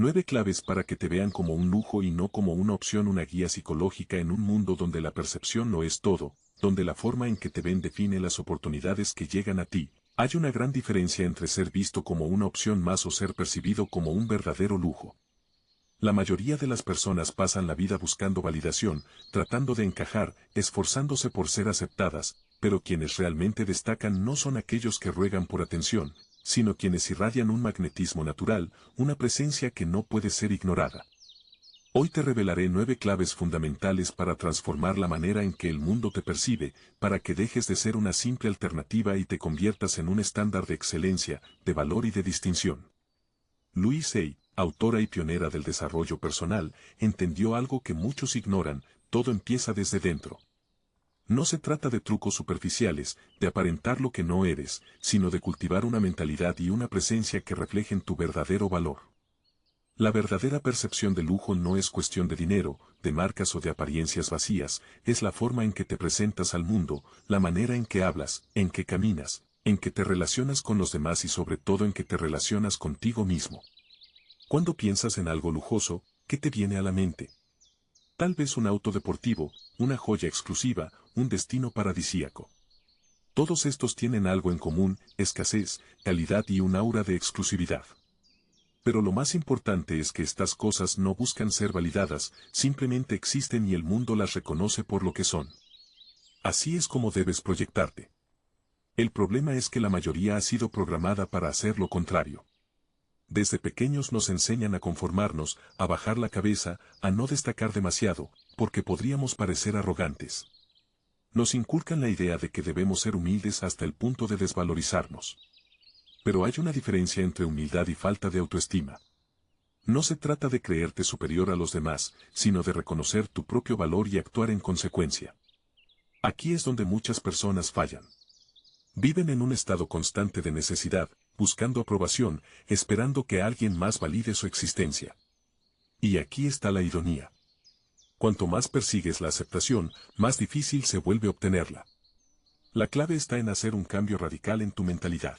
9 claves para que te vean como un lujo y no como una opción, una guía psicológica en un mundo donde la percepción no es todo, donde la forma en que te ven define las oportunidades que llegan a ti. Hay una gran diferencia entre ser visto como una opción más o ser percibido como un verdadero lujo. La mayoría de las personas pasan la vida buscando validación, tratando de encajar, esforzándose por ser aceptadas, pero quienes realmente destacan no son aquellos que ruegan por atención, sino quienes irradian un magnetismo natural, una presencia que no puede ser ignorada. Hoy te revelaré 9 claves fundamentales para transformar la manera en que el mundo te percibe, para que dejes de ser una simple alternativa y te conviertas en un estándar de excelencia, de valor y de distinción. Louise Hay, autora y pionera del desarrollo personal, entendió algo que muchos ignoran: todo empieza desde dentro. No se trata de trucos superficiales, de aparentar lo que no eres, sino de cultivar una mentalidad y una presencia que reflejen tu verdadero valor. La verdadera percepción de lujo no es cuestión de dinero, de marcas o de apariencias vacías, es la forma en que te presentas al mundo, la manera en que hablas, en que caminas, en que te relacionas con los demás y sobre todo en que te relacionas contigo mismo. Cuando piensas en algo lujoso, ¿qué te viene a la mente? Tal vez un auto deportivo, una joya exclusiva, un destino paradisíaco. Todos estos tienen algo en común: escasez, calidad y un aura de exclusividad. Pero lo más importante es que estas cosas no buscan ser validadas, simplemente existen y el mundo las reconoce por lo que son. Así es como debes proyectarte. El problema es que la mayoría ha sido programada para hacer lo contrario. Desde pequeños nos enseñan a conformarnos, a bajar la cabeza, a no destacar demasiado, porque podríamos parecer arrogantes. Nos inculcan la idea de que debemos ser humildes hasta el punto de desvalorizarnos. Pero hay una diferencia entre humildad y falta de autoestima. No se trata de creerte superior a los demás, sino de reconocer tu propio valor y actuar en consecuencia. Aquí es donde muchas personas fallan. Viven en un estado constante de necesidad, buscando aprobación, esperando que alguien más valide su existencia. Y aquí está la ironía. Cuanto más persigues la aceptación, más difícil se vuelve obtenerla. La clave está en hacer un cambio radical en tu mentalidad.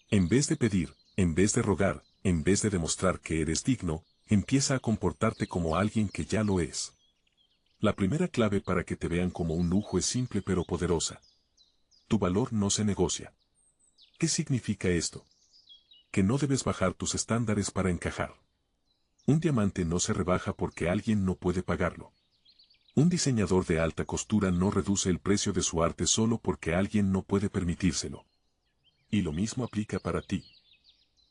En vez de pedir, en vez de rogar, en vez de demostrar que eres digno, empieza a comportarte como alguien que ya lo es. La primera clave para que te vean como un lujo es simple pero poderosa. Tu valor no se negocia. ¿Qué significa esto? Que no debes bajar tus estándares para encajar. Un diamante no se rebaja porque alguien no puede pagarlo. Un diseñador de alta costura no reduce el precio de su arte solo porque alguien no puede permitírselo. Y lo mismo aplica para ti.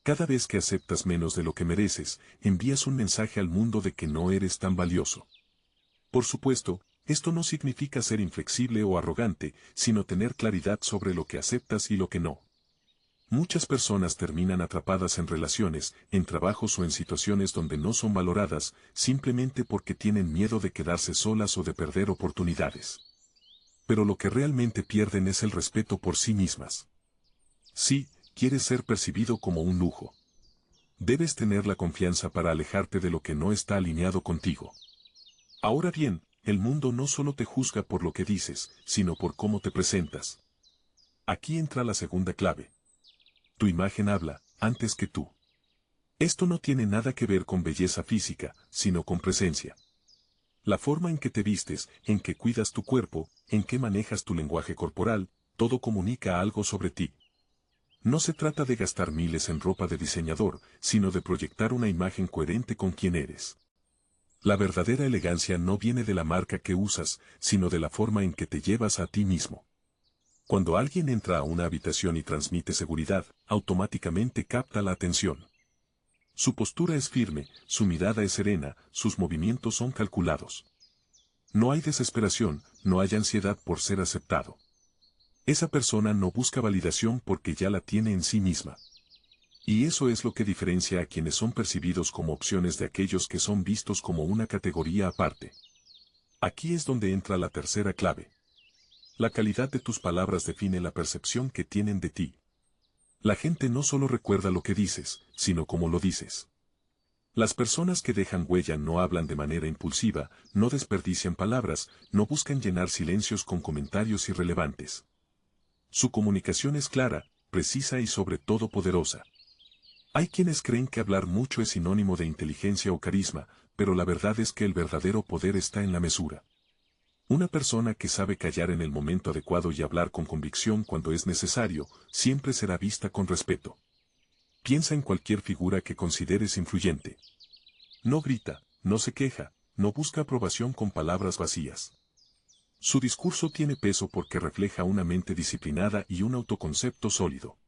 Cada vez que aceptas menos de lo que mereces, envías un mensaje al mundo de que no eres tan valioso. Por supuesto, esto no significa ser inflexible o arrogante, sino tener claridad sobre lo que aceptas y lo que no. Muchas personas terminan atrapadas en relaciones, en trabajos o en situaciones donde no son valoradas, simplemente porque tienen miedo de quedarse solas o de perder oportunidades. Pero lo que realmente pierden es el respeto por sí mismas. Sí, quieres ser percibido como un lujo. Debes tener la confianza para alejarte de lo que no está alineado contigo. Ahora bien, el mundo no solo te juzga por lo que dices, sino por cómo te presentas. Aquí entra la segunda clave. Tu imagen habla, antes que tú. Esto no tiene nada que ver con belleza física, sino con presencia. La forma en que te vistes, en que cuidas tu cuerpo, en que manejas tu lenguaje corporal, todo comunica algo sobre ti. No se trata de gastar miles en ropa de diseñador, sino de proyectar una imagen coherente con quien eres. La verdadera elegancia no viene de la marca que usas, sino de la forma en que te llevas a ti mismo. Cuando alguien entra a una habitación y transmite seguridad, automáticamente capta la atención. Su postura es firme, su mirada es serena, sus movimientos son calculados. No hay desesperación, no hay ansiedad por ser aceptado. Esa persona no busca validación porque ya la tiene en sí misma. Y eso es lo que diferencia a quienes son percibidos como opciones de aquellos que son vistos como una categoría aparte. Aquí es donde entra la tercera clave. La calidad de tus palabras define la percepción que tienen de ti. La gente no solo recuerda lo que dices, sino cómo lo dices. Las personas que dejan huella no hablan de manera impulsiva, no desperdician palabras, no buscan llenar silencios con comentarios irrelevantes. Su comunicación es clara, precisa y sobre todo poderosa. Hay quienes creen que hablar mucho es sinónimo de inteligencia o carisma, pero la verdad es que el verdadero poder está en la mesura. Una persona que sabe callar en el momento adecuado y hablar con convicción cuando es necesario, siempre será vista con respeto. Piensa en cualquier figura que consideres influyente. No grita, no se queja, no busca aprobación con palabras vacías. Su discurso tiene peso porque refleja una mente disciplinada y un autoconcepto sólido.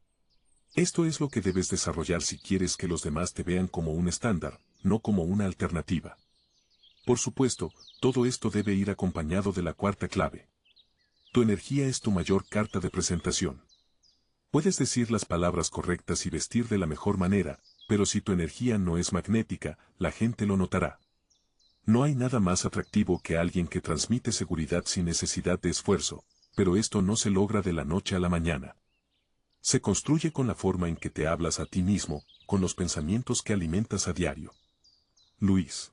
Esto es lo que debes desarrollar si quieres que los demás te vean como un estándar, no como una alternativa. Por supuesto, todo esto debe ir acompañado de la cuarta clave. Tu energía es tu mayor carta de presentación. Puedes decir las palabras correctas y vestir de la mejor manera, pero si tu energía no es magnética, la gente lo notará. No hay nada más atractivo que alguien que transmite seguridad sin necesidad de esfuerzo, pero esto no se logra de la noche a la mañana. Se construye con la forma en que te hablas a ti mismo, con los pensamientos que alimentas a diario. Luis.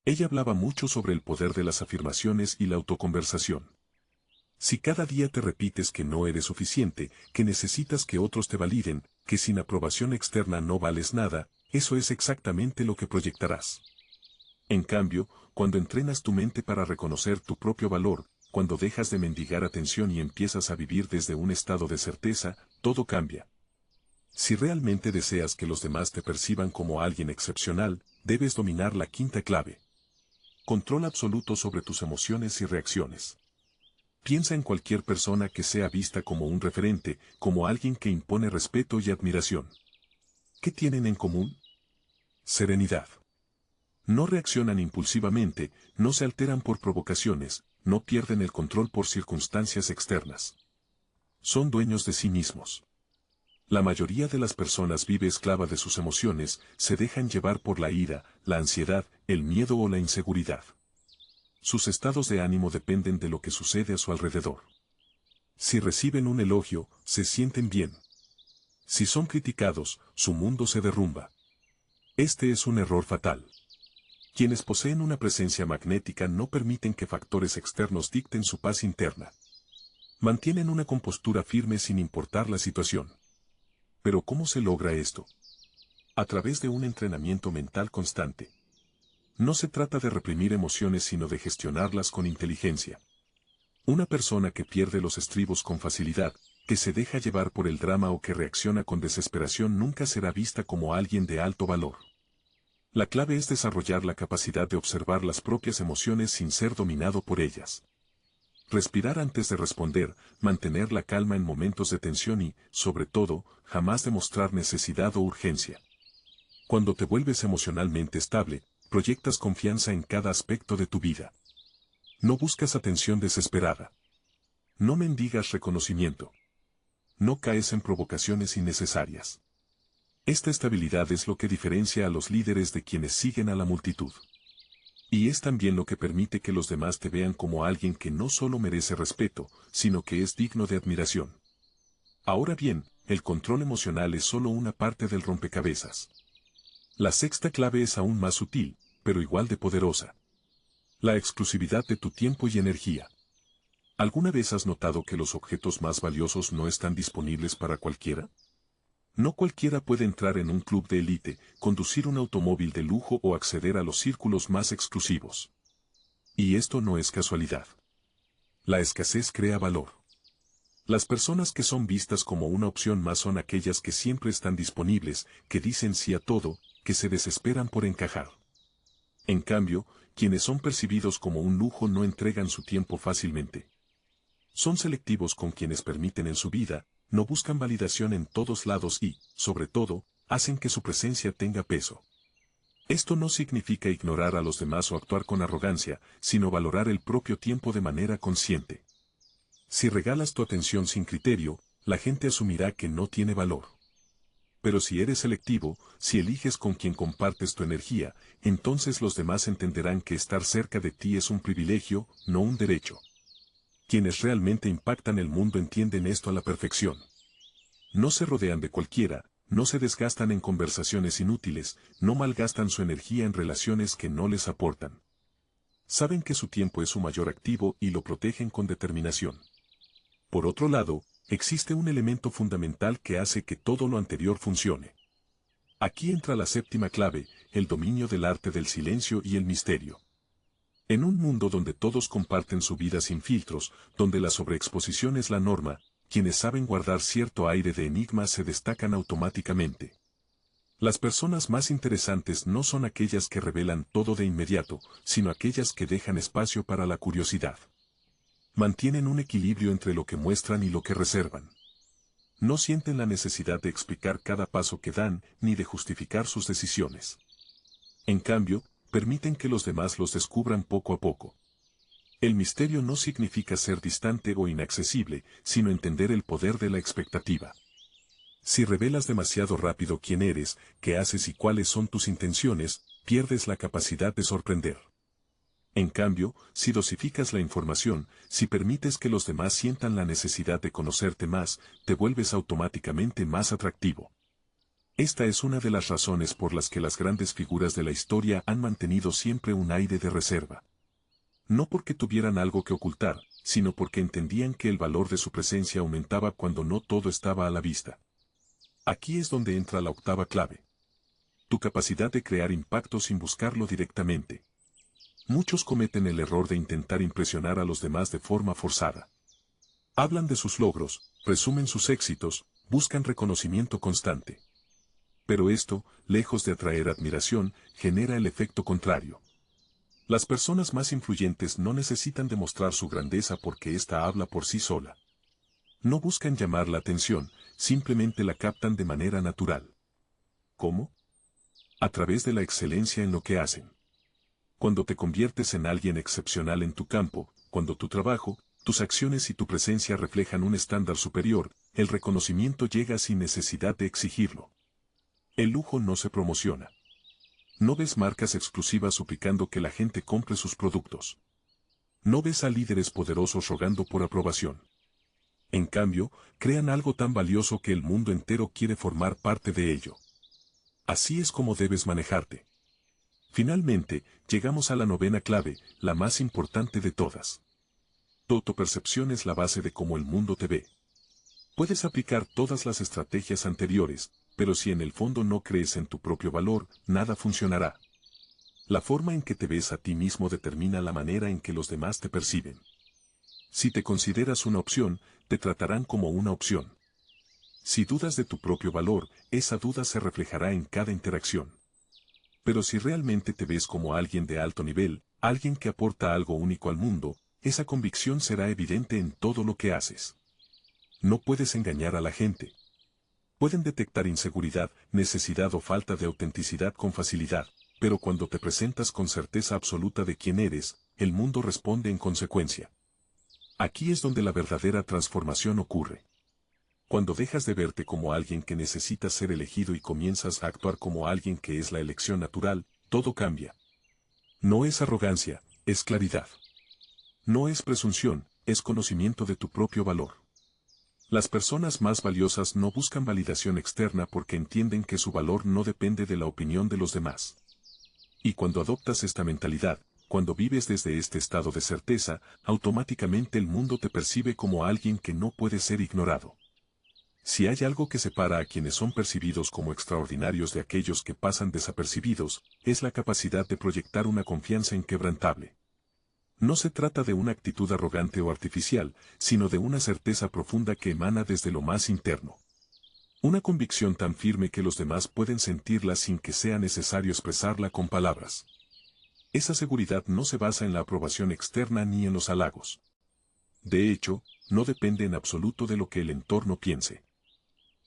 Ella hablaba mucho sobre el poder de las afirmaciones y la autoconversación. Si cada día te repites que no eres suficiente, que necesitas que otros te validen, que sin aprobación externa no vales nada, eso es exactamente lo que proyectarás. En cambio, cuando entrenas tu mente para reconocer tu propio valor, cuando dejas de mendigar atención y empiezas a vivir desde un estado de certeza, todo cambia. Si realmente deseas que los demás te perciban como alguien excepcional, debes dominar la quinta clave. Control absoluto sobre tus emociones y reacciones. Piensa en cualquier persona que sea vista como un referente, como alguien que impone respeto y admiración. ¿Qué tienen en común? Serenidad. No reaccionan impulsivamente, no se alteran por provocaciones, no pierden el control por circunstancias externas. Son dueños de sí mismos. La mayoría de las personas vive esclava de sus emociones, se dejan llevar por la ira, la ansiedad, el miedo o la inseguridad. Sus estados de ánimo dependen de lo que sucede a su alrededor. Si reciben un elogio, se sienten bien. Si son criticados, su mundo se derrumba. Este es un error fatal. Quienes poseen una presencia magnética no permiten que factores externos dicten su paz interna. Mantienen una compostura firme sin importar la situación. Pero ¿cómo se logra esto? A través de un entrenamiento mental constante. No se trata de reprimir emociones sino de gestionarlas con inteligencia. Una persona que pierde los estribos con facilidad, que se deja llevar por el drama o que reacciona con desesperación nunca será vista como alguien de alto valor. La clave es desarrollar la capacidad de observar las propias emociones sin ser dominado por ellas. Respirar antes de responder, mantener la calma en momentos de tensión y, sobre todo, jamás demostrar necesidad o urgencia. Cuando te vuelves emocionalmente estable, proyectas confianza en cada aspecto de tu vida. No buscas atención desesperada. No mendigas reconocimiento. No caes en provocaciones innecesarias. Esta estabilidad es lo que diferencia a los líderes de quienes siguen a la multitud. Y es también lo que permite que los demás te vean como alguien que no solo merece respeto, sino que es digno de admiración. Ahora bien, el control emocional es solo una parte del rompecabezas. La sexta clave es aún más sutil, pero igual de poderosa. La exclusividad de tu tiempo y energía. ¿Alguna vez has notado que los objetos más valiosos no están disponibles para cualquiera? No cualquiera puede entrar en un club de élite, conducir un automóvil de lujo o acceder a los círculos más exclusivos. Y esto no es casualidad. La escasez crea valor. Las personas que son vistas como una opción más son aquellas que siempre están disponibles, que dicen sí a todo, que se desesperan por encajar. En cambio, quienes son percibidos como un lujo no entregan su tiempo fácilmente. Son selectivos con quienes permiten en su vida, no buscan validación en todos lados y, sobre todo, hacen que su presencia tenga peso. Esto no significa ignorar a los demás o actuar con arrogancia, sino valorar el propio tiempo de manera consciente. Si regalas tu atención sin criterio, la gente asumirá que no tiene valor. Pero si eres selectivo, si eliges con quien compartes tu energía, entonces los demás entenderán que estar cerca de ti es un privilegio, no un derecho. Quienes realmente impactan el mundo entienden esto a la perfección. No se rodean de cualquiera, no se desgastan en conversaciones inútiles, no malgastan su energía en relaciones que no les aportan. Saben que su tiempo es su mayor activo y lo protegen con determinación. Por otro lado, existe un elemento fundamental que hace que todo lo anterior funcione. Aquí entra la séptima clave, el dominio del arte del silencio y el misterio. En un mundo donde todos comparten su vida sin filtros, donde la sobreexposición es la norma, quienes saben guardar cierto aire de enigma se destacan automáticamente. Las personas más interesantes no son aquellas que revelan todo de inmediato, sino aquellas que dejan espacio para la curiosidad. Mantienen un equilibrio entre lo que muestran y lo que reservan. No sienten la necesidad de explicar cada paso que dan, ni de justificar sus decisiones. En cambio, permiten que los demás los descubran poco a poco. El misterio no significa ser distante o inaccesible, sino entender el poder de la expectativa. Si revelas demasiado rápido quién eres, qué haces y cuáles son tus intenciones, pierdes la capacidad de sorprender. En cambio, si dosificas la información, si permites que los demás sientan la necesidad de conocerte más, te vuelves automáticamente más atractivo. Esta es una de las razones por las que las grandes figuras de la historia han mantenido siempre un aire de reserva. No porque tuvieran algo que ocultar, sino porque entendían que el valor de su presencia aumentaba cuando no todo estaba a la vista. Aquí es donde entra la octava clave. Tu capacidad de crear impacto sin buscarlo directamente. Muchos cometen el error de intentar impresionar a los demás de forma forzada. Hablan de sus logros, presumen sus éxitos, buscan reconocimiento constante. Pero esto, lejos de atraer admiración, genera el efecto contrario. Las personas más influyentes no necesitan demostrar su grandeza porque ésta habla por sí sola. No buscan llamar la atención, simplemente la captan de manera natural. ¿Cómo? A través de la excelencia en lo que hacen. Cuando te conviertes en alguien excepcional en tu campo, cuando tu trabajo, tus acciones y tu presencia reflejan un estándar superior, el reconocimiento llega sin necesidad de exigirlo. El lujo no se promociona. No ves marcas exclusivas suplicando que la gente compre sus productos. No ves a líderes poderosos rogando por aprobación. En cambio, crean algo tan valioso que el mundo entero quiere formar parte de ello. Así es como debes manejarte. Finalmente, llegamos a la novena clave, la más importante de todas. Tu autopercepción es la base de cómo el mundo te ve. Puedes aplicar todas las estrategias anteriores, pero si en el fondo no crees en tu propio valor, nada funcionará. La forma en que te ves a ti mismo determina la manera en que los demás te perciben. Si te consideras una opción, te tratarán como una opción. Si dudas de tu propio valor, esa duda se reflejará en cada interacción. Pero si realmente te ves como alguien de alto nivel, alguien que aporta algo único al mundo, esa convicción será evidente en todo lo que haces. No puedes engañar a la gente. Pueden detectar inseguridad, necesidad o falta de autenticidad con facilidad, pero cuando te presentas con certeza absoluta de quién eres, el mundo responde en consecuencia. Aquí es donde la verdadera transformación ocurre. Cuando dejas de verte como alguien que necesita ser elegido y comienzas a actuar como alguien que es la elección natural, todo cambia. No es arrogancia, es claridad. No es presunción, es conocimiento de tu propio valor. Las personas más valiosas no buscan validación externa porque entienden que su valor no depende de la opinión de los demás. Y cuando adoptas esta mentalidad, cuando vives desde este estado de certeza, automáticamente el mundo te percibe como alguien que no puede ser ignorado. Si hay algo que separa a quienes son percibidos como extraordinarios de aquellos que pasan desapercibidos, es la capacidad de proyectar una confianza inquebrantable. No se trata de una actitud arrogante o artificial, sino de una certeza profunda que emana desde lo más interno. Una convicción tan firme que los demás pueden sentirla sin que sea necesario expresarla con palabras. Esa seguridad no se basa en la aprobación externa ni en los halagos. De hecho, no depende en absoluto de lo que el entorno piense.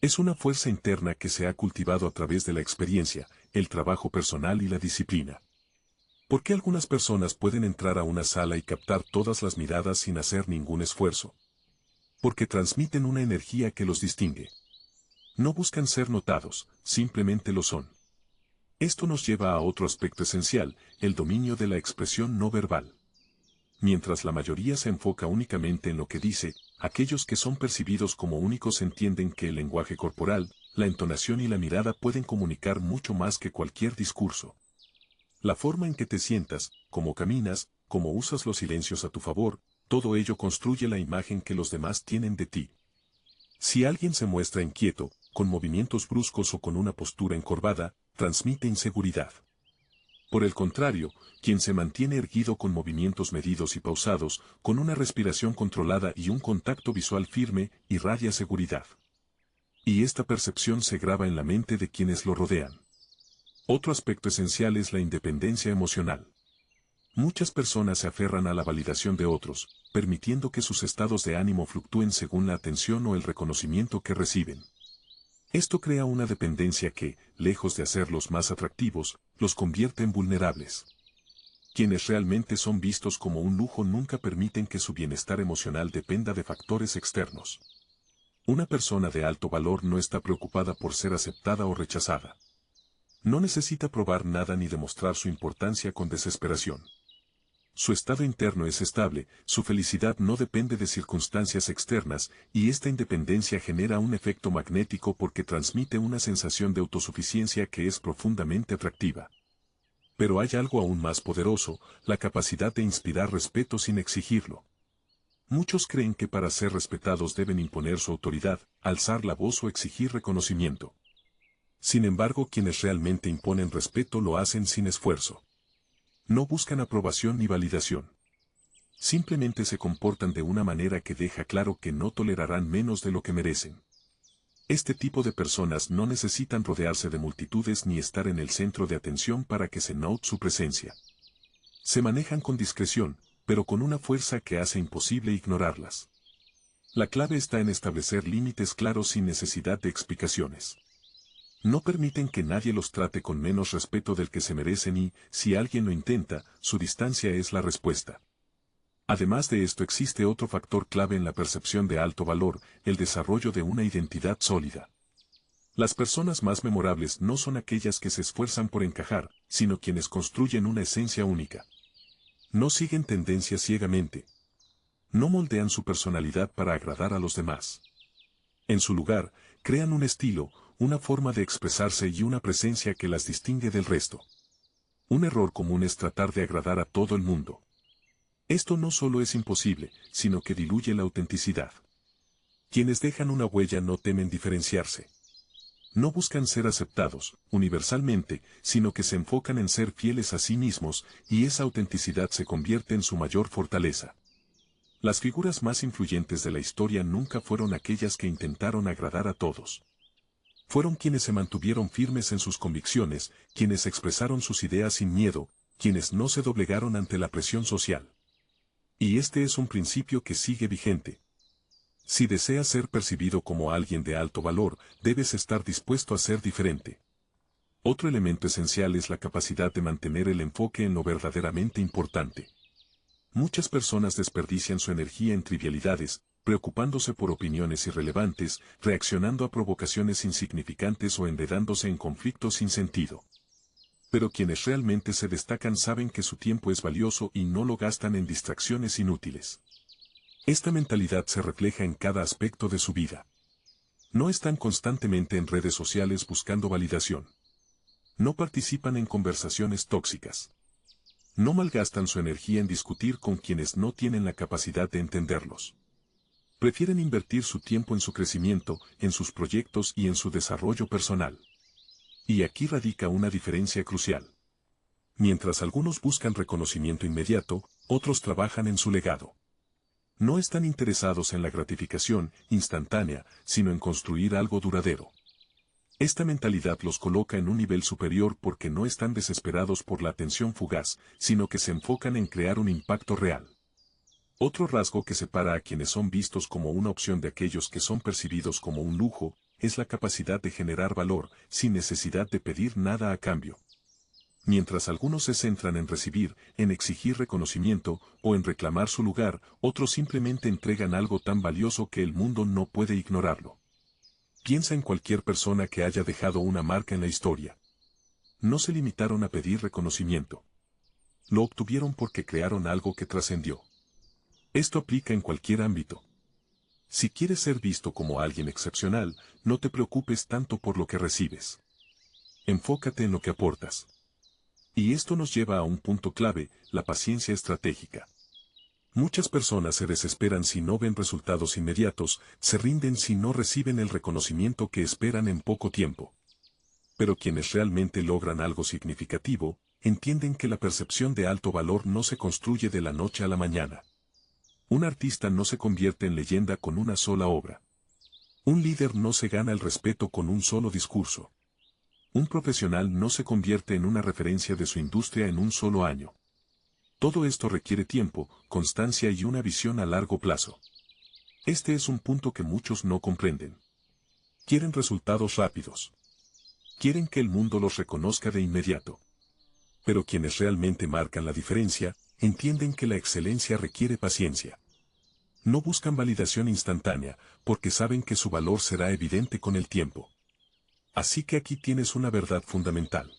Es una fuerza interna que se ha cultivado a través de la experiencia, el trabajo personal y la disciplina. ¿Por qué algunas personas pueden entrar a una sala y captar todas las miradas sin hacer ningún esfuerzo? Porque transmiten una energía que los distingue. No buscan ser notados, simplemente lo son. Esto nos lleva a otro aspecto esencial, el dominio de la expresión no verbal. Mientras la mayoría se enfoca únicamente en lo que dice, aquellos que son percibidos como únicos entienden que el lenguaje corporal, la entonación y la mirada pueden comunicar mucho más que cualquier discurso. La forma en que te sientas, cómo caminas, cómo usas los silencios a tu favor, todo ello construye la imagen que los demás tienen de ti. Si alguien se muestra inquieto, con movimientos bruscos o con una postura encorvada, transmite inseguridad. Por el contrario, quien se mantiene erguido con movimientos medidos y pausados, con una respiración controlada y un contacto visual firme, irradia seguridad. Y esta percepción se graba en la mente de quienes lo rodean. Otro aspecto esencial es la independencia emocional. Muchas personas se aferran a la validación de otros, permitiendo que sus estados de ánimo fluctúen según la atención o el reconocimiento que reciben. Esto crea una dependencia que, lejos de hacerlos más atractivos, los convierte en vulnerables. Quienes realmente son vistos como un lujo nunca permiten que su bienestar emocional dependa de factores externos. Una persona de alto valor no está preocupada por ser aceptada o rechazada. No necesita probar nada ni demostrar su importancia con desesperación. Su estado interno es estable, su felicidad no depende de circunstancias externas, y esta independencia genera un efecto magnético porque transmite una sensación de autosuficiencia que es profundamente atractiva. Pero hay algo aún más poderoso, la capacidad de inspirar respeto sin exigirlo. Muchos creen que para ser respetados deben imponer su autoridad, alzar la voz o exigir reconocimiento. Sin embargo, quienes realmente imponen respeto lo hacen sin esfuerzo. No buscan aprobación ni validación. Simplemente se comportan de una manera que deja claro que no tolerarán menos de lo que merecen. Este tipo de personas no necesitan rodearse de multitudes ni estar en el centro de atención para que se note su presencia. Se manejan con discreción, pero con una fuerza que hace imposible ignorarlas. La clave está en establecer límites claros sin necesidad de explicaciones. No permiten que nadie los trate con menos respeto del que se merecen y, si alguien lo intenta, su distancia es la respuesta. Además de esto existe otro factor clave en la percepción de alto valor, el desarrollo de una identidad sólida. Las personas más memorables no son aquellas que se esfuerzan por encajar, sino quienes construyen una esencia única. No siguen tendencias ciegamente. No moldean su personalidad para agradar a los demás. En su lugar, crean un estilo, una forma de expresarse y una presencia que las distingue del resto. Un error común es tratar de agradar a todo el mundo. Esto no solo es imposible, sino que diluye la autenticidad. Quienes dejan una huella no temen diferenciarse. No buscan ser aceptados, universalmente, sino que se enfocan en ser fieles a sí mismos, y esa autenticidad se convierte en su mayor fortaleza. Las figuras más influyentes de la historia nunca fueron aquellas que intentaron agradar a todos. Fueron quienes se mantuvieron firmes en sus convicciones, quienes expresaron sus ideas sin miedo, quienes no se doblegaron ante la presión social. Y este es un principio que sigue vigente. Si deseas ser percibido como alguien de alto valor, debes estar dispuesto a ser diferente. Otro elemento esencial es la capacidad de mantener el enfoque en lo verdaderamente importante. Muchas personas desperdician su energía en trivialidades, preocupándose por opiniones irrelevantes, reaccionando a provocaciones insignificantes o enredándose en conflictos sin sentido. Pero quienes realmente se destacan saben que su tiempo es valioso y no lo gastan en distracciones inútiles. Esta mentalidad se refleja en cada aspecto de su vida. No están constantemente en redes sociales buscando validación. No participan en conversaciones tóxicas. No malgastan su energía en discutir con quienes no tienen la capacidad de entenderlos. Prefieren invertir su tiempo en su crecimiento, en sus proyectos y en su desarrollo personal. Y aquí radica una diferencia crucial. Mientras algunos buscan reconocimiento inmediato, otros trabajan en su legado. No están interesados en la gratificación instantánea, sino en construir algo duradero. Esta mentalidad los coloca en un nivel superior porque no están desesperados por la atención fugaz, sino que se enfocan en crear un impacto real. Otro rasgo que separa a quienes son vistos como una opción de aquellos que son percibidos como un lujo, es la capacidad de generar valor, sin necesidad de pedir nada a cambio. Mientras algunos se centran en recibir, en exigir reconocimiento, o en reclamar su lugar, otros simplemente entregan algo tan valioso que el mundo no puede ignorarlo. Piensa en cualquier persona que haya dejado una marca en la historia. No se limitaron a pedir reconocimiento. Lo obtuvieron porque crearon algo que trascendió. Esto aplica en cualquier ámbito. Si quieres ser visto como alguien excepcional, no te preocupes tanto por lo que recibes. Enfócate en lo que aportas. Y esto nos lleva a un punto clave, la paciencia estratégica. Muchas personas se desesperan si no ven resultados inmediatos, se rinden si no reciben el reconocimiento que esperan en poco tiempo. Pero quienes realmente logran algo significativo, entienden que la percepción de alto valor no se construye de la noche a la mañana. Un artista no se convierte en leyenda con una sola obra. Un líder no se gana el respeto con un solo discurso. Un profesional no se convierte en una referencia de su industria en un solo año. Todo esto requiere tiempo, constancia y una visión a largo plazo. Este es un punto que muchos no comprenden. Quieren resultados rápidos. Quieren que el mundo los reconozca de inmediato. Pero quienes realmente marcan la diferencia, entienden que la excelencia requiere paciencia. No buscan validación instantánea, porque saben que su valor será evidente con el tiempo. Así que aquí tienes una verdad fundamental.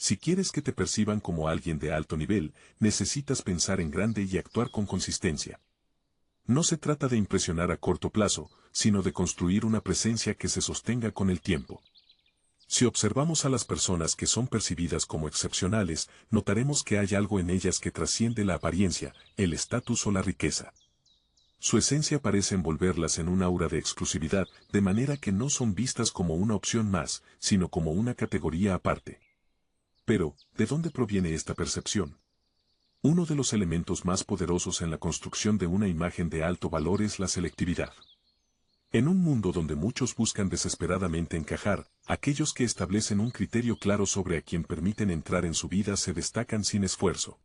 Si quieres que te perciban como alguien de alto nivel, necesitas pensar en grande y actuar con consistencia. No se trata de impresionar a corto plazo, sino de construir una presencia que se sostenga con el tiempo. Si observamos a las personas que son percibidas como excepcionales, notaremos que hay algo en ellas que trasciende la apariencia, el estatus o la riqueza. Su esencia parece envolverlas en un aura de exclusividad, de manera que no son vistas como una opción más, sino como una categoría aparte. Pero, ¿de dónde proviene esta percepción? Uno de los elementos más poderosos en la construcción de una imagen de alto valor es la selectividad. En un mundo donde muchos buscan desesperadamente encajar, aquellos que establecen un criterio claro sobre a quien permiten entrar en su vida se destacan sin esfuerzo.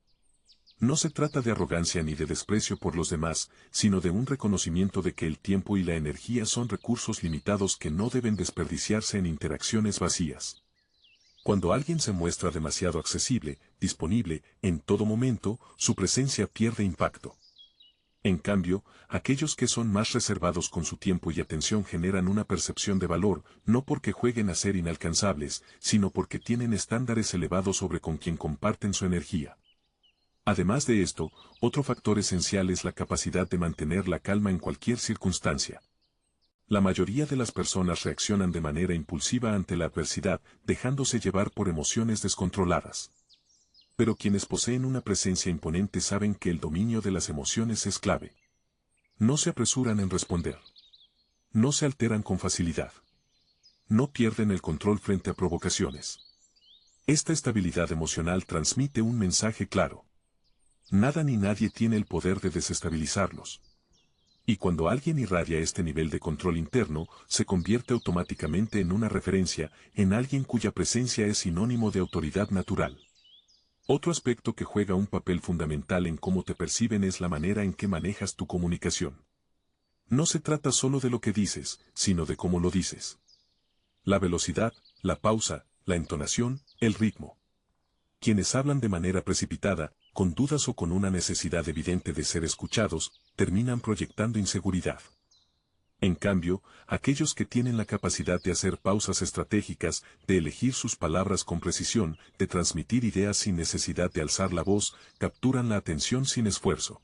No se trata de arrogancia ni de desprecio por los demás, sino de un reconocimiento de que el tiempo y la energía son recursos limitados que no deben desperdiciarse en interacciones vacías. Cuando alguien se muestra demasiado accesible, disponible, en todo momento, su presencia pierde impacto. En cambio, aquellos que son más reservados con su tiempo y atención generan una percepción de valor, no porque jueguen a ser inalcanzables, sino porque tienen estándares elevados sobre con quien comparten su energía. Además de esto, otro factor esencial es la capacidad de mantener la calma en cualquier circunstancia. La mayoría de las personas reaccionan de manera impulsiva ante la adversidad, dejándose llevar por emociones descontroladas. Pero quienes poseen una presencia imponente saben que el dominio de las emociones es clave. No se apresuran en responder. No se alteran con facilidad. No pierden el control frente a provocaciones. Esta estabilidad emocional transmite un mensaje claro. Nada ni nadie tiene el poder de desestabilizarlos. Y cuando alguien irradia este nivel de control interno, se convierte automáticamente en una referencia, en alguien cuya presencia es sinónimo de autoridad natural. Otro aspecto que juega un papel fundamental en cómo te perciben es la manera en que manejas tu comunicación. No se trata solo de lo que dices, sino de cómo lo dices. La velocidad, la pausa, la entonación, el ritmo. Quienes hablan de manera precipitada, con dudas o con una necesidad evidente de ser escuchados, terminan proyectando inseguridad. En cambio, aquellos que tienen la capacidad de hacer pausas estratégicas, de elegir sus palabras con precisión, de transmitir ideas sin necesidad de alzar la voz, capturan la atención sin esfuerzo.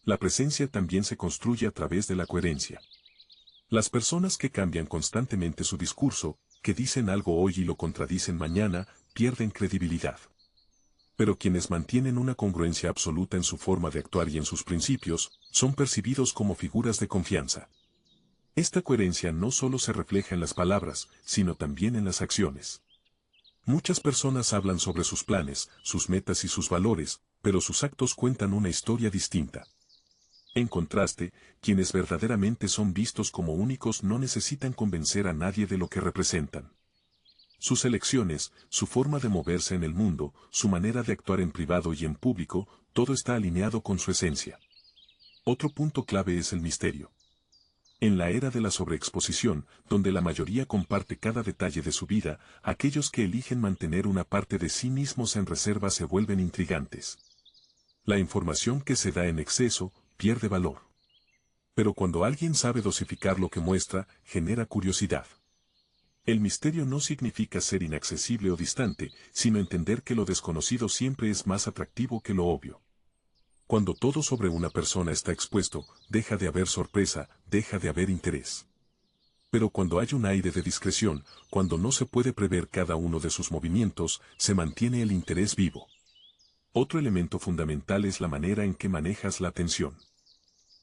La presencia también se construye a través de la coherencia. Las personas que cambian constantemente su discurso, que dicen algo hoy y lo contradicen mañana, pierden credibilidad. Pero quienes mantienen una congruencia absoluta en su forma de actuar y en sus principios, son percibidos como figuras de confianza. Esta coherencia no solo se refleja en las palabras, sino también en las acciones. Muchas personas hablan sobre sus planes, sus metas y sus valores, pero sus actos cuentan una historia distinta. En contraste, quienes verdaderamente son vistos como únicos no necesitan convencer a nadie de lo que representan. Sus elecciones, su forma de moverse en el mundo, su manera de actuar en privado y en público, todo está alineado con su esencia. Otro punto clave es el misterio. En la era de la sobreexposición, donde la mayoría comparte cada detalle de su vida, aquellos que eligen mantener una parte de sí mismos en reserva se vuelven intrigantes. La información que se da en exceso, pierde valor. Pero cuando alguien sabe dosificar lo que muestra, genera curiosidad. El misterio no significa ser inaccesible o distante, sino entender que lo desconocido siempre es más atractivo que lo obvio. Cuando todo sobre una persona está expuesto, deja de haber sorpresa, deja de haber interés. Pero cuando hay un aire de discreción, cuando no se puede prever cada uno de sus movimientos, se mantiene el interés vivo. Otro elemento fundamental es la manera en que manejas la atención.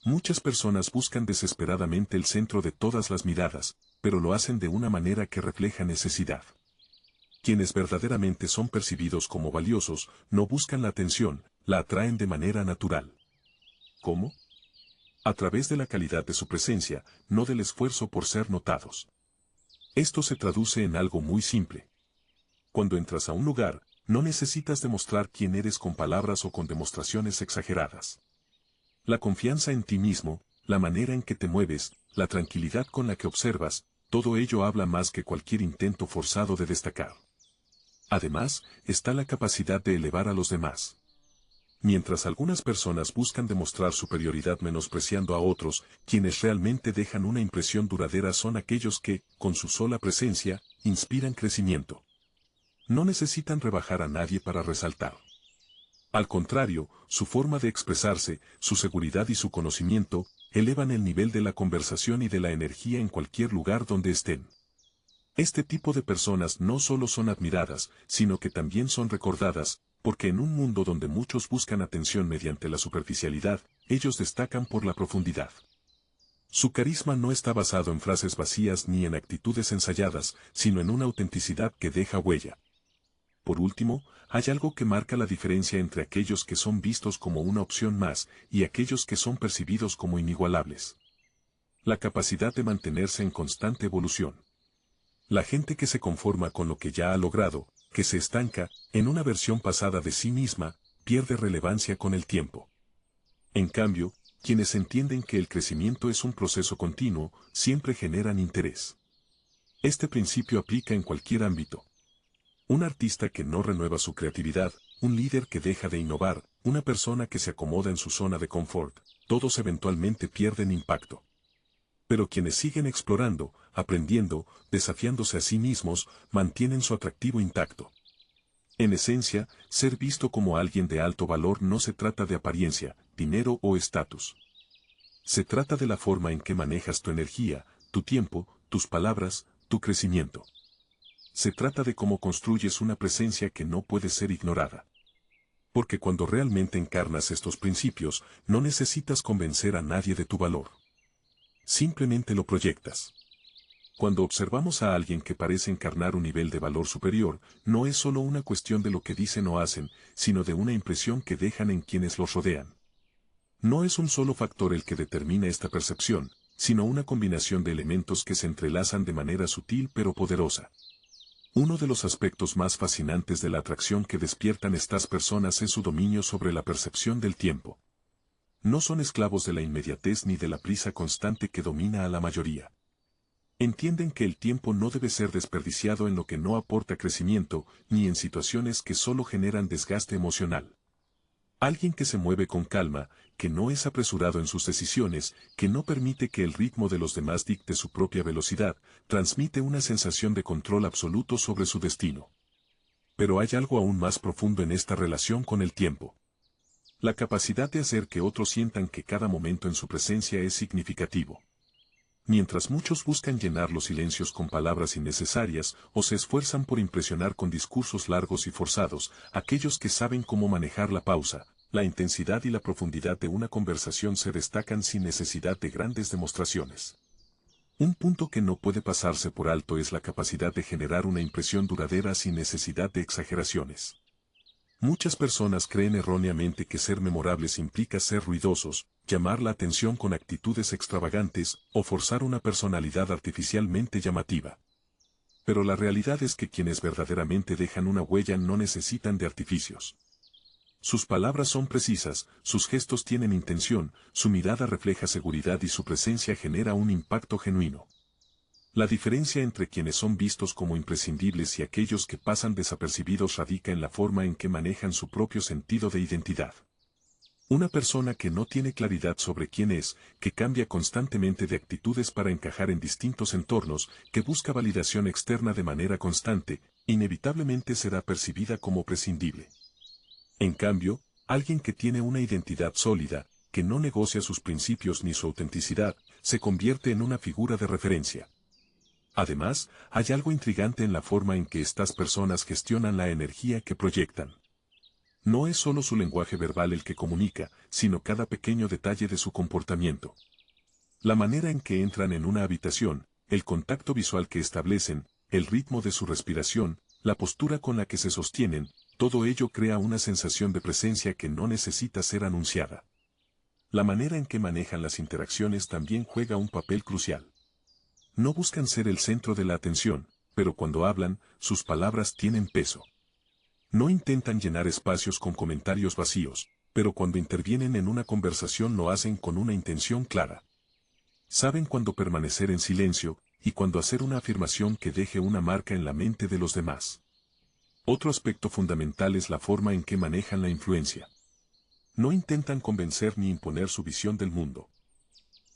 Muchas personas buscan desesperadamente el centro de todas las miradas, pero lo hacen de una manera que refleja necesidad. Quienes verdaderamente son percibidos como valiosos, no buscan la atención, la atraen de manera natural. ¿Cómo? A través de la calidad de su presencia, no del esfuerzo por ser notados. Esto se traduce en algo muy simple. Cuando entras a un lugar, no necesitas demostrar quién eres con palabras o con demostraciones exageradas. La confianza en ti mismo, la manera en que te mueves, la tranquilidad con la que observas, todo ello habla más que cualquier intento forzado de destacar. Además, está la capacidad de elevar a los demás. Mientras algunas personas buscan demostrar superioridad menospreciando a otros, quienes realmente dejan una impresión duradera son aquellos que, con su sola presencia, inspiran crecimiento. No necesitan rebajar a nadie para resaltar. Al contrario, su forma de expresarse, su seguridad y su conocimiento, elevan el nivel de la conversación y de la energía en cualquier lugar donde estén. Este tipo de personas no solo son admiradas, sino que también son recordadas, porque en un mundo donde muchos buscan atención mediante la superficialidad, ellos destacan por la profundidad. Su carisma no está basado en frases vacías ni en actitudes ensayadas, sino en una autenticidad que deja huella. Por último, hay algo que marca la diferencia entre aquellos que son vistos como una opción más y aquellos que son percibidos como inigualables. La capacidad de mantenerse en constante evolución. La gente que se conforma con lo que ya ha logrado, que se estanca en una versión pasada de sí misma, pierde relevancia con el tiempo. En cambio, quienes entienden que el crecimiento es un proceso continuo, siempre generan interés. Este principio aplica en cualquier ámbito. Un artista que no renueva su creatividad, un líder que deja de innovar, una persona que se acomoda en su zona de confort, todos eventualmente pierden impacto. Pero quienes siguen explorando, aprendiendo, desafiándose a sí mismos, mantienen su atractivo intacto. En esencia, ser visto como alguien de alto valor no se trata de apariencia, dinero o estatus. Se trata de la forma en que manejas tu energía, tu tiempo, tus palabras, tu crecimiento. Se trata de cómo construyes una presencia que no puede ser ignorada. Porque cuando realmente encarnas estos principios, no necesitas convencer a nadie de tu valor. Simplemente lo proyectas. Cuando observamos a alguien que parece encarnar un nivel de valor superior, no es solo una cuestión de lo que dicen o hacen, sino de una impresión que dejan en quienes los rodean. No es un solo factor el que determina esta percepción, sino una combinación de elementos que se entrelazan de manera sutil pero poderosa. Uno de los aspectos más fascinantes de la atracción que despiertan estas personas es su dominio sobre la percepción del tiempo. No son esclavos de la inmediatez ni de la prisa constante que domina a la mayoría. Entienden que el tiempo no debe ser desperdiciado en lo que no aporta crecimiento, ni en situaciones que solo generan desgaste emocional. Alguien que se mueve con calma, que no es apresurado en sus decisiones, que no permite que el ritmo de los demás dicte su propia velocidad, transmite una sensación de control absoluto sobre su destino. Pero hay algo aún más profundo en esta relación con el tiempo. La capacidad de hacer que otros sientan que cada momento en su presencia es significativo. Mientras muchos buscan llenar los silencios con palabras innecesarias o se esfuerzan por impresionar con discursos largos y forzados, aquellos que saben cómo manejar la pausa, la intensidad y la profundidad de una conversación se destacan sin necesidad de grandes demostraciones. Un punto que no puede pasarse por alto es la capacidad de generar una impresión duradera sin necesidad de exageraciones. Muchas personas creen erróneamente que ser memorables implica ser ruidosos, llamar la atención con actitudes extravagantes, o forzar una personalidad artificialmente llamativa. Pero la realidad es que quienes verdaderamente dejan una huella no necesitan de artificios. Sus palabras son precisas, sus gestos tienen intención, su mirada refleja seguridad y su presencia genera un impacto genuino. La diferencia entre quienes son vistos como imprescindibles y aquellos que pasan desapercibidos radica en la forma en que manejan su propio sentido de identidad. Una persona que no tiene claridad sobre quién es, que cambia constantemente de actitudes para encajar en distintos entornos, que busca validación externa de manera constante, inevitablemente será percibida como prescindible. En cambio, alguien que tiene una identidad sólida, que no negocia sus principios ni su autenticidad, se convierte en una figura de referencia. Además, hay algo intrigante en la forma en que estas personas gestionan la energía que proyectan. No es solo su lenguaje verbal el que comunica, sino cada pequeño detalle de su comportamiento. La manera en que entran en una habitación, el contacto visual que establecen, el ritmo de su respiración, la postura con la que se sostienen, todo ello crea una sensación de presencia que no necesita ser anunciada. La manera en que manejan las interacciones también juega un papel crucial. No buscan ser el centro de la atención, pero cuando hablan, sus palabras tienen peso. No intentan llenar espacios con comentarios vacíos, pero cuando intervienen en una conversación lo hacen con una intención clara. Saben cuándo permanecer en silencio, y cuándo hacer una afirmación que deje una marca en la mente de los demás. Otro aspecto fundamental es la forma en que manejan la influencia. No intentan convencer ni imponer su visión del mundo.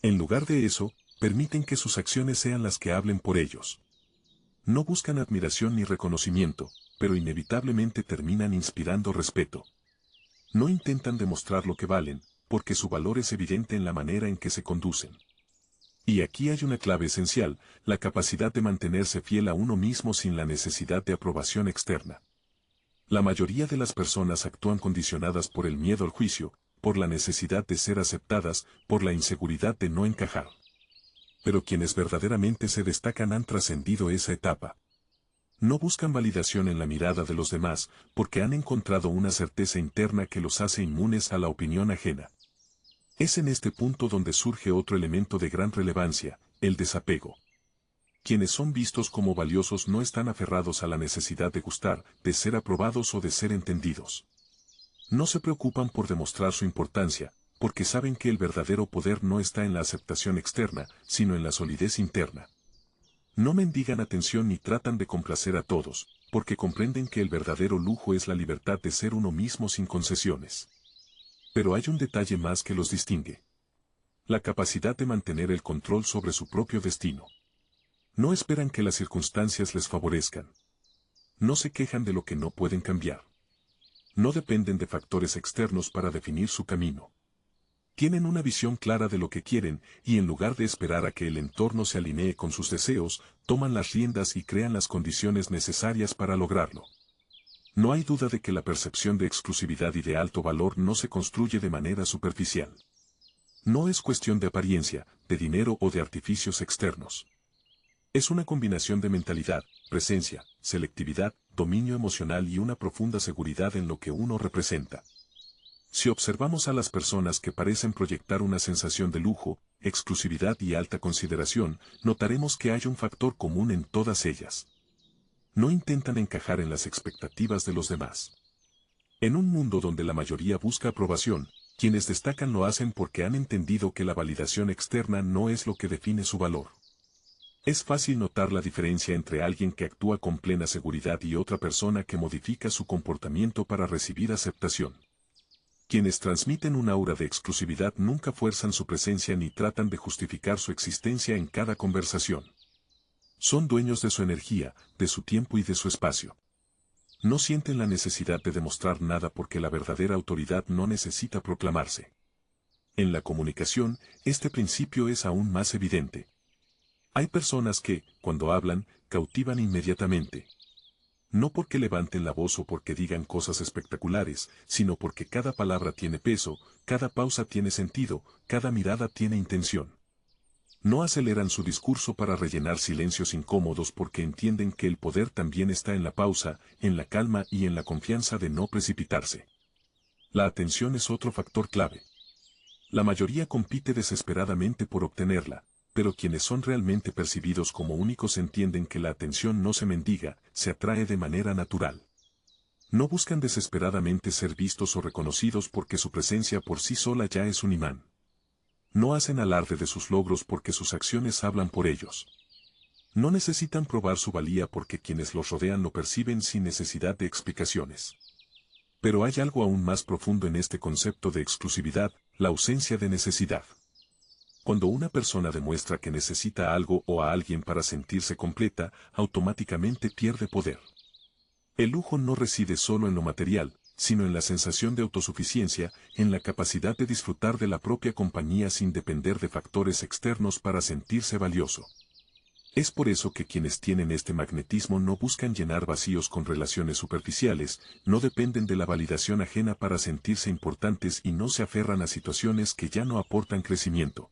En lugar de eso, permiten que sus acciones sean las que hablen por ellos. No buscan admiración ni reconocimiento, pero inevitablemente terminan inspirando respeto. No intentan demostrar lo que valen, porque su valor es evidente en la manera en que se conducen. Y aquí hay una clave esencial, la capacidad de mantenerse fiel a uno mismo sin la necesidad de aprobación externa. La mayoría de las personas actúan condicionadas por el miedo al juicio, por la necesidad de ser aceptadas, por la inseguridad de no encajar. Pero quienes verdaderamente se destacan han trascendido esa etapa. No buscan validación en la mirada de los demás, porque han encontrado una certeza interna que los hace inmunes a la opinión ajena. Es en este punto donde surge otro elemento de gran relevancia, el desapego. Quienes son vistos como valiosos no están aferrados a la necesidad de gustar, de ser aprobados o de ser entendidos. No se preocupan por demostrar su importancia, porque saben que el verdadero poder no está en la aceptación externa, sino en la solidez interna. No mendigan atención ni tratan de complacer a todos, porque comprenden que el verdadero lujo es la libertad de ser uno mismo sin concesiones. Pero hay un detalle más que los distingue. La capacidad de mantener el control sobre su propio destino. No esperan que las circunstancias les favorezcan. No se quejan de lo que no pueden cambiar. No dependen de factores externos para definir su camino. Tienen una visión clara de lo que quieren, y en lugar de esperar a que el entorno se alinee con sus deseos, toman las riendas y crean las condiciones necesarias para lograrlo. No hay duda de que la percepción de exclusividad y de alto valor no se construye de manera superficial. No es cuestión de apariencia, de dinero o de artificios externos. Es una combinación de mentalidad, presencia, selectividad, dominio emocional y una profunda seguridad en lo que uno representa. Si observamos a las personas que parecen proyectar una sensación de lujo, exclusividad y alta consideración, notaremos que hay un factor común en todas ellas. No intentan encajar en las expectativas de los demás. En un mundo donde la mayoría busca aprobación, quienes destacan lo hacen porque han entendido que la validación externa no es lo que define su valor. Es fácil notar la diferencia entre alguien que actúa con plena seguridad y otra persona que modifica su comportamiento para recibir aceptación. Quienes transmiten un aura de exclusividad nunca fuerzan su presencia ni tratan de justificar su existencia en cada conversación. Son dueños de su energía, de su tiempo y de su espacio. No sienten la necesidad de demostrar nada porque la verdadera autoridad no necesita proclamarse. En la comunicación, este principio es aún más evidente. Hay personas que, cuando hablan, cautivan inmediatamente. No porque levanten la voz o porque digan cosas espectaculares, sino porque cada palabra tiene peso, cada pausa tiene sentido, cada mirada tiene intención. No aceleran su discurso para rellenar silencios incómodos porque entienden que el poder también está en la pausa, en la calma y en la confianza de no precipitarse. La atención es otro factor clave. La mayoría compite desesperadamente por obtenerla, pero quienes son realmente percibidos como únicos entienden que la atención no se mendiga, se atrae de manera natural. No buscan desesperadamente ser vistos o reconocidos porque su presencia por sí sola ya es un imán. No hacen alarde de sus logros porque sus acciones hablan por ellos. No necesitan probar su valía porque quienes los rodean lo perciben sin necesidad de explicaciones. Pero hay algo aún más profundo en este concepto de exclusividad, la ausencia de necesidad. Cuando una persona demuestra que necesita algo o a alguien para sentirse completa, automáticamente pierde poder. El lujo no reside solo en lo material, sino en la sensación de autosuficiencia, en la capacidad de disfrutar de la propia compañía sin depender de factores externos para sentirse valioso. Es por eso que quienes tienen este magnetismo no buscan llenar vacíos con relaciones superficiales, no dependen de la validación ajena para sentirse importantes y no se aferran a situaciones que ya no aportan crecimiento.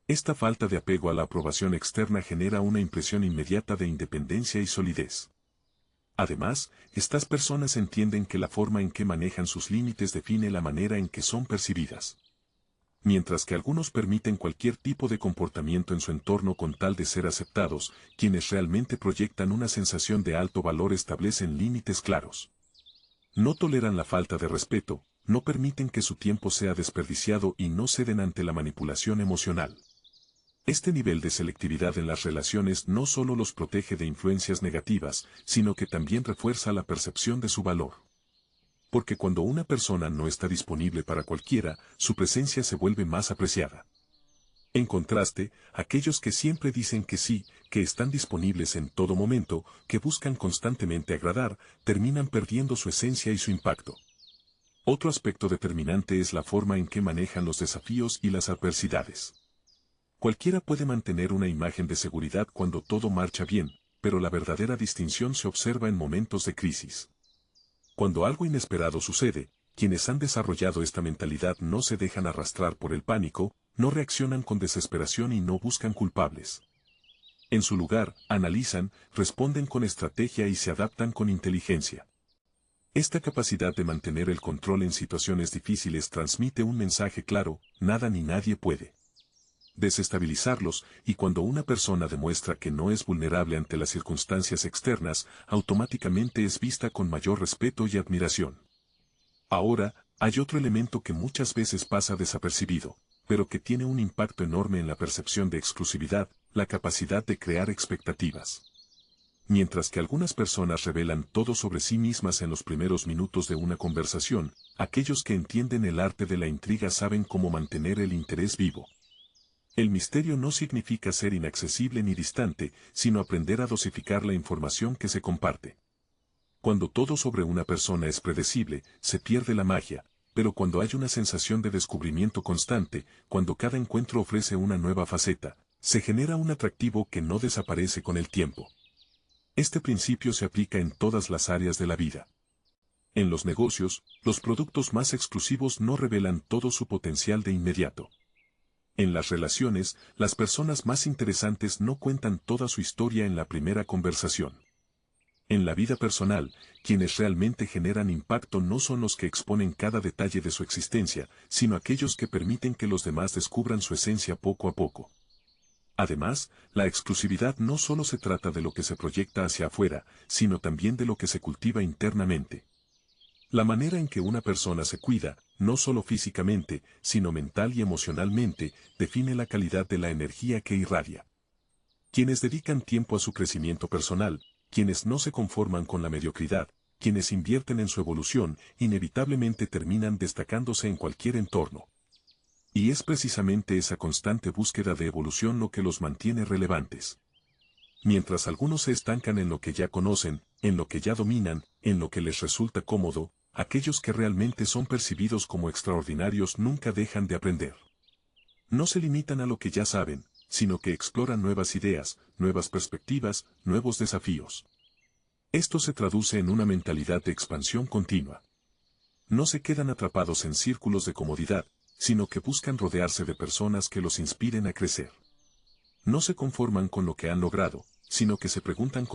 Esta falta de apego a la aprobación externa genera una impresión inmediata de independencia y solidez. Además, estas personas entienden que la forma en que manejan sus límites define la manera en que son percibidas. Mientras que algunos permiten cualquier tipo de comportamiento en su entorno con tal de ser aceptados, quienes realmente proyectan una sensación de alto valor establecen límites claros. No toleran la falta de respeto, no permiten que su tiempo sea desperdiciado y no ceden ante la manipulación emocional. Este nivel de selectividad en las relaciones no solo los protege de influencias negativas, sino que también refuerza la percepción de su valor. Porque cuando una persona no está disponible para cualquiera, su presencia se vuelve más apreciada. En contraste, aquellos que siempre dicen que sí, que están disponibles en todo momento, que buscan constantemente agradar, terminan perdiendo su esencia y su impacto. Otro aspecto determinante es la forma en que manejan los desafíos y las adversidades. Cualquiera puede mantener una imagen de seguridad cuando todo marcha bien, pero la verdadera distinción se observa en momentos de crisis. Cuando algo inesperado sucede, quienes han desarrollado esta mentalidad no se dejan arrastrar por el pánico, no reaccionan con desesperación y no buscan culpables. En su lugar, analizan, responden con estrategia y se adaptan con inteligencia. Esta capacidad de mantener el control en situaciones difíciles transmite un mensaje claro: nada ni nadie puede desestabilizarlos, y cuando una persona demuestra que no es vulnerable ante las circunstancias externas, automáticamente es vista con mayor respeto y admiración. Ahora, hay otro elemento que muchas veces pasa desapercibido, pero que tiene un impacto enorme en la percepción de exclusividad: la capacidad de crear expectativas. Mientras que algunas personas revelan todo sobre sí mismas en los primeros minutos de una conversación, aquellos que entienden el arte de la intriga saben cómo mantener el interés vivo. El misterio no significa ser inaccesible ni distante, sino aprender a dosificar la información que se comparte. Cuando todo sobre una persona es predecible, se pierde la magia, pero cuando hay una sensación de descubrimiento constante, cuando cada encuentro ofrece una nueva faceta, se genera un atractivo que no desaparece con el tiempo. Este principio se aplica en todas las áreas de la vida. En los negocios, los productos más exclusivos no revelan todo su potencial de inmediato. En las relaciones, las personas más interesantes no cuentan toda su historia en la primera conversación. En la vida personal, quienes realmente generan impacto no son los que exponen cada detalle de su existencia, sino aquellos que permiten que los demás descubran su esencia poco a poco. Además, la exclusividad no solo se trata de lo que se proyecta hacia afuera, sino también de lo que se cultiva internamente. La manera en que una persona se cuida, no solo físicamente, sino mental y emocionalmente, define la calidad de la energía que irradia. Quienes dedican tiempo a su crecimiento personal, quienes no se conforman con la mediocridad, quienes invierten en su evolución, inevitablemente terminan destacándose en cualquier entorno. Y es precisamente esa constante búsqueda de evolución lo que los mantiene relevantes. Mientras algunos se estancan en lo que ya conocen, en lo que ya dominan, en lo que les resulta cómodo, aquellos que realmente son percibidos como extraordinarios nunca dejan de aprender. No se limitan a lo que ya saben, sino que exploran nuevas ideas, nuevas perspectivas, nuevos desafíos. Esto se traduce en una mentalidad de expansión continua. No se quedan atrapados en círculos de comodidad, sino que buscan rodearse de personas que los inspiren a crecer. No se conforman con lo que han logrado, sino que se preguntan